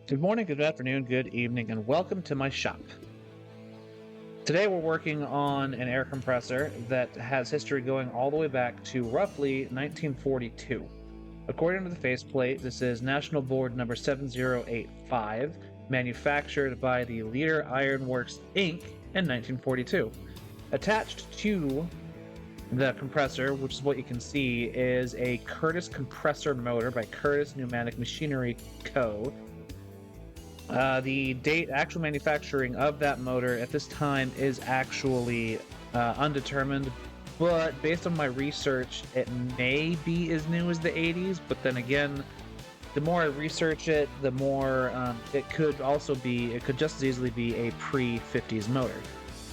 Good morning, good afternoon, good evening, and welcome to my shop. Today we're working on an air compressor that has history going all the way back to roughly 1942. According to the faceplate, this is National Board number 7085, manufactured by the Leader Iron Works Inc. in 1942. Attached to the compressor, which is what you can see, is a Curtis compressor motor by Curtis Pneumatic Machinery Co. The actual manufacturing of that motor at this time is actually undetermined, but based on my research, it may be as new as the 80s. But then again, the more I research it, the more it could just as easily be a pre-50s motor.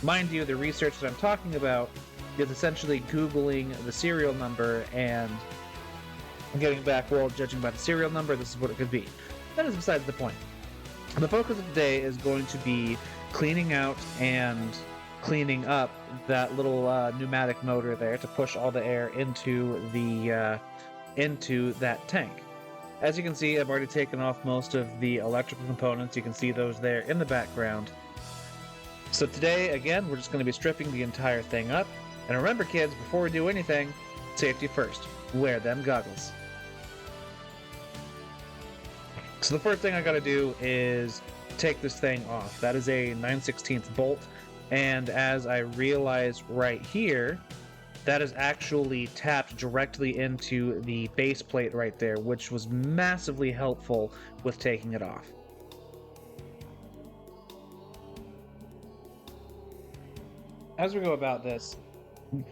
Mind you, the research that I'm talking about is essentially Googling the serial number and getting back, well, judging by the serial number, this is what it could be. That is besides the point. The focus of today is going to be cleaning out and cleaning up that little pneumatic motor there to push all the air into that tank. As you can see, I've already taken off most of the electrical components. You can see those there in the background. So today, again, we're just going to be stripping the entire thing up. And remember, kids, before we do anything, safety first. Wear them goggles. So the first thing I gotta do is take this thing off. That is a 9/16 bolt, and as I realize right here, that is actually tapped directly into the base plate right there, which was massively helpful with taking it off. As we go about this,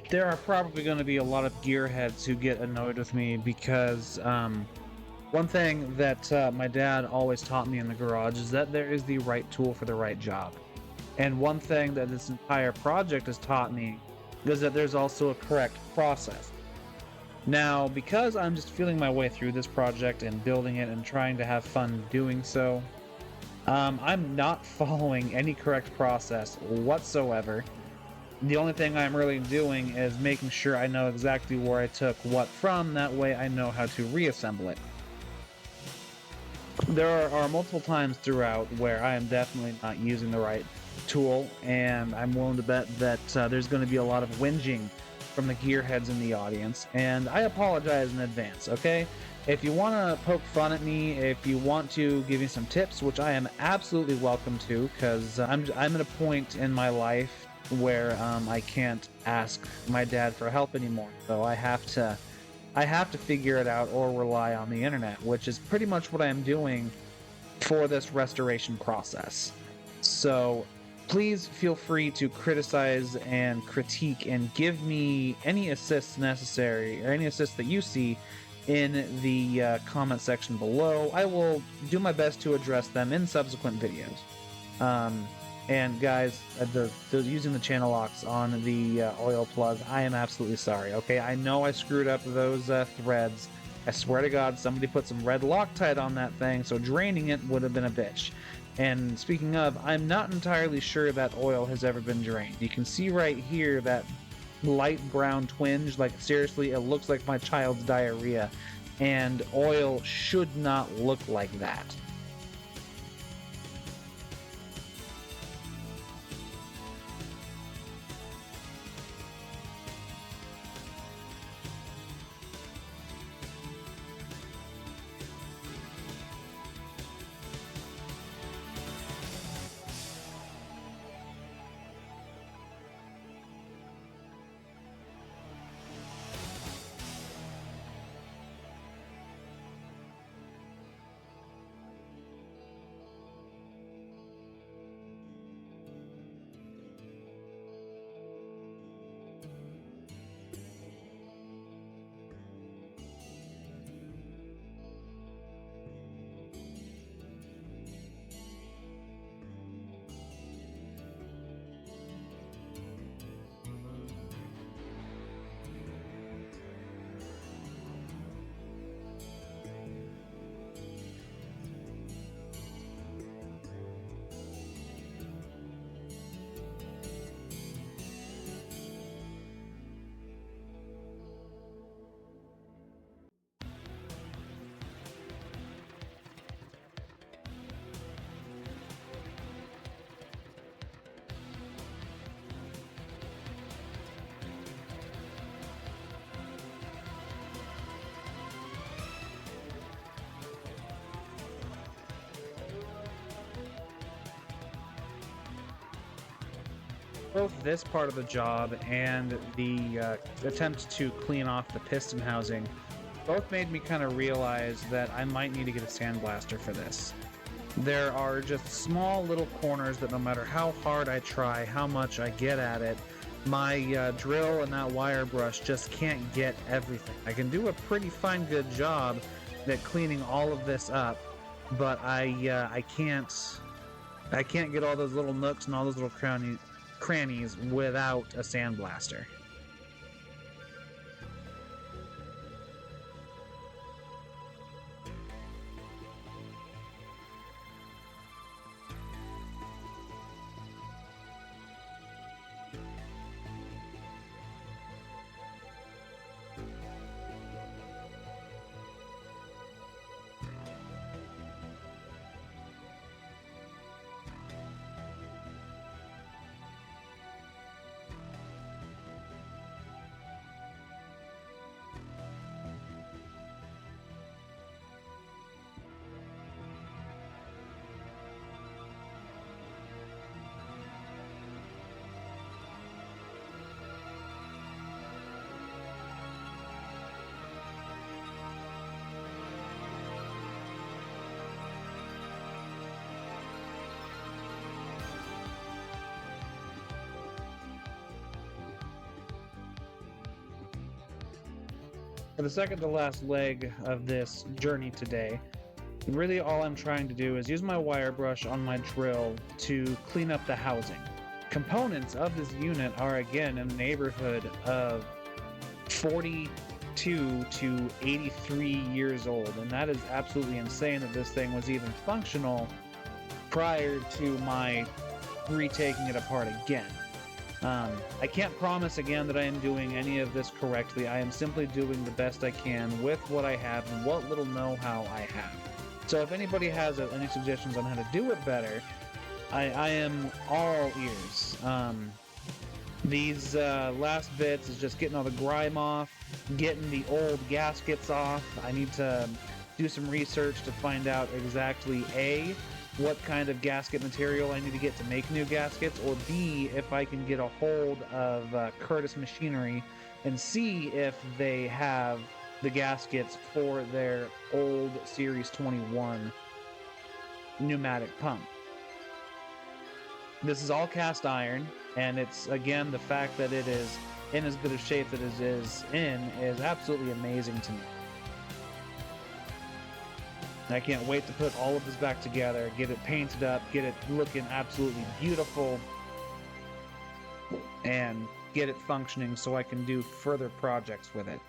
there are probably going to be a lot of gearheads who get annoyed with me because one thing that my dad always taught me in the garage is that there is the right tool for the right job. And one thing that this entire project has taught me is that there's also a correct process. Now, because I'm just feeling my way through this project and building it and trying to have fun doing so, I'm not following any correct process whatsoever. The only thing I'm really doing is making sure I know exactly where I took what from, that way I know how to reassemble it. There are multiple times throughout where I am definitely not using the right tool, and I'm willing to bet that there's going to be a lot of whinging from the gearheads in the audience, and I apologize in advance, okay? If you want to poke fun at me, if you want to give me some tips, which I am absolutely welcome to, because I'm at a point in my life where I can't ask my dad for help anymore, so I have to figure it out or rely on the internet, which is pretty much what I am doing for this restoration process. So please feel free to criticize and critique and give me any assists necessary, or any assists that you see in the comment section below. I will do my best to address them in subsequent videos. And guys, using the channel locks on the oil plug, I am absolutely sorry, okay? I know I screwed up those threads. I swear to God, somebody put some red Loctite on that thing, so draining it would have been a bitch. And speaking of, I'm not entirely sure that oil has ever been drained. You can see right here that light brown twinge, like seriously, it looks like my child's diarrhea. And oil should not look like that. both this part of the job and the attempt to clean off the piston housing both made me kind of realize that I might need to get a sandblaster for this. There are just small little corners that no matter how hard I try, how much I get at it, my drill and that wire brush just can't get everything. I can do a pretty fine good job at cleaning all of this up, but I can't get all those little nooks and all those little crannies without a sandblaster. For the second to last leg of this journey today, really all I'm trying to do is use my wire brush on my drill to clean up the housing. Components of this unit are again in the neighborhood of 42 to 83 years old, and that is absolutely insane that this thing was even functional prior to my retaking it apart again. I can't promise again that I am doing any of this correctly. I am simply doing the best I can with what I have and what little know-how I have. So if anybody has any suggestions on how to do it better, I am all ears. These last bits is just getting all the grime off, getting the old gaskets off. I need to do some research to find out exactly A, what kind of gasket material I need to get to make new gaskets, or B, if I can get a hold of Curtis Machinery and see if they have the gaskets for their old Series 21 pneumatic pump. This is all cast iron, and it's, again, the fact that it is in as good a shape that it is in is absolutely amazing to me. I can't wait to put all of this back together, get it painted up, get it looking absolutely beautiful, and get it functioning so I can do further projects with it.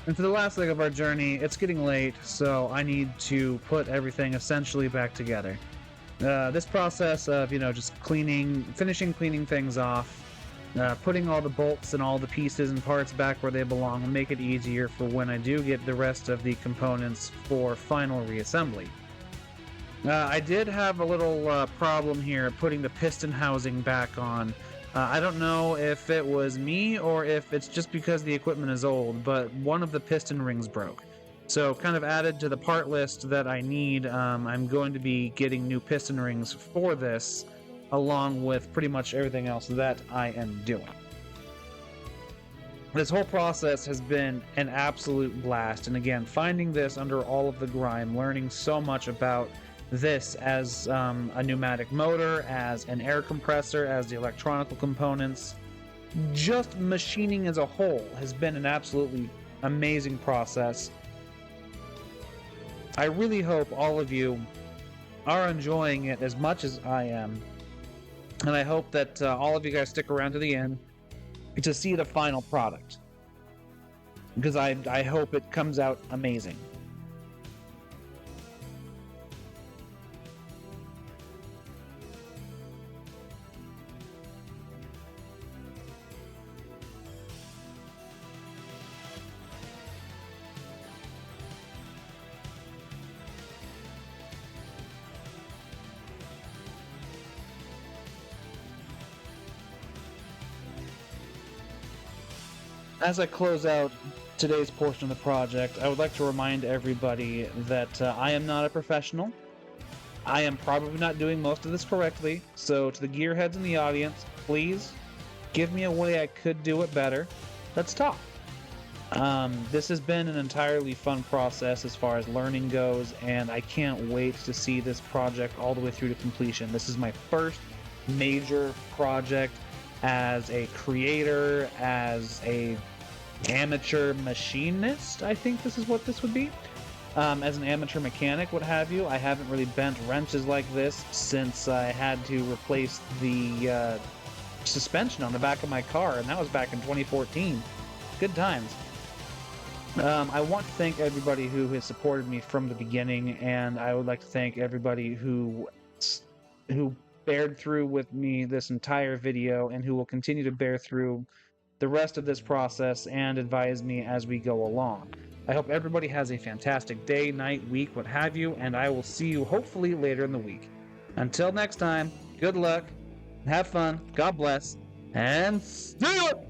And for the last leg of our journey, it's getting late, so I need to put everything essentially back together. This process of, just finishing cleaning things off, putting all the bolts and all the pieces and parts back where they belong will make it easier for when I do get the rest of the components for final reassembly. I did have a little problem here putting the piston housing back on. I don't know if it was me or if it's just because the equipment is old, but one of the piston rings broke. So kind of added to the part list that I need, I'm going to be getting new piston rings for this, along with pretty much everything else that I am doing. This whole process has been an absolute blast, and again, finding this under all of the grime, learning so much about this as a pneumatic motor, as an air compressor, as the electronical components, just machining as a whole has been an absolutely amazing process. I really hope all of you are enjoying it as much as I am, and I hope that all of you guys stick around to the end to see the final product, because I hope it comes out amazing. As I close out today's portion of the project, I would like to remind everybody that I am not a professional. I am probably not doing most of this correctly, so to the gearheads in the audience, please give me a way I could do it better. Let's talk. This has been an entirely fun process as far as learning goes, and I can't wait to see this project all the way through to completion. This is my first major project as a creator, as a amateur machinist. I think this is what this would be. As an amateur mechanic, what have you. I haven't really bent wrenches like this since I had to replace the suspension on the back of my car, and that was back in 2014. Good times. I want to thank everybody who has supported me from the beginning, and I would like to thank everybody who bared through with me this entire video and who will continue to bear through the rest of this process and advise me as we go along. I hope everybody has a fantastic day, night, week, what have you, and I will see you hopefully later in the week. Until next time, good luck, have fun, God bless, and see you!